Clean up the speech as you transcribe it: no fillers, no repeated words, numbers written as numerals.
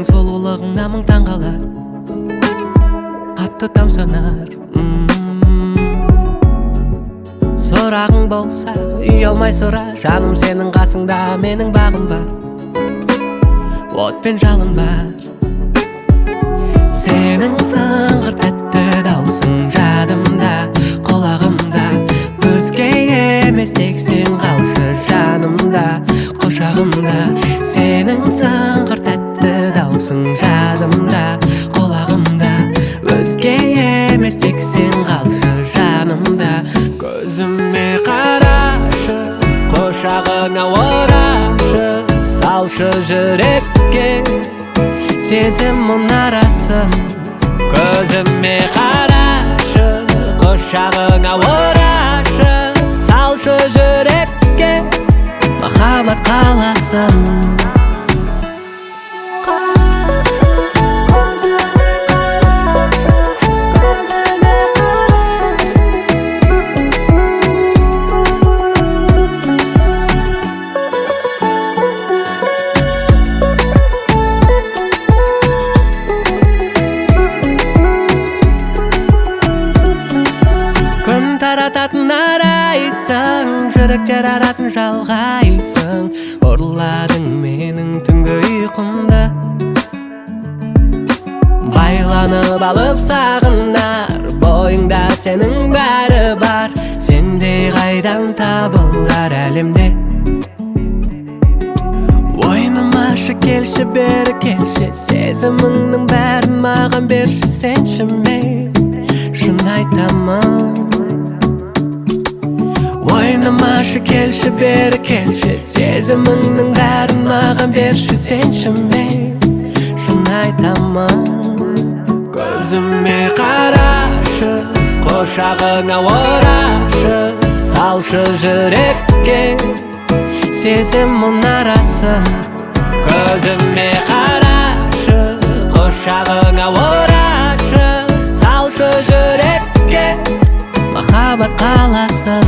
сұлулығыңа мың таң қалар, қатты тамсанар. Сұрағың болса ұялмай сұра, жаным сенің қасыңда менің бағым бар, от пен жалын бар. Сенің сыңғыр тәтті даусың жадымда, құлағымда, өзге емес тек сен қалшы жанымда, құшағымда. Сенің сыңғыр тәтті даусың жадымда, құлағымда, өзге емес тек сен қалшы жанымда. Көзіме қарашы, құшағыңа орашы, салшы жүрекке сезім мұнарасын. Көзіме қарашы, құшағыңа орашы, салшы жүрекке махаббат қаласын. Тарататын арайсың, жүректер арасын жалғайсың. Ұрладың менің түнгі ұйқымды, байланып алып сағынар бойыңда сенің бәрі бар. Сендей қайдан табылар әлемде? Ойнамашы, келші, бері келші, сезіміңнің бәрін маған берші. Сенші, мен шын айтамын. Ойнамашы, келші, бері келші, сезіміңнің бәрін маған берші. Сенші, мен шын айтамын. Көзіме қарашы, құшағыңа орашы, салшы жүрекке сезім мұнарасын. Көзіме қарашы, құшағыңа орашы, салшы жүрекке махаббат қаласын.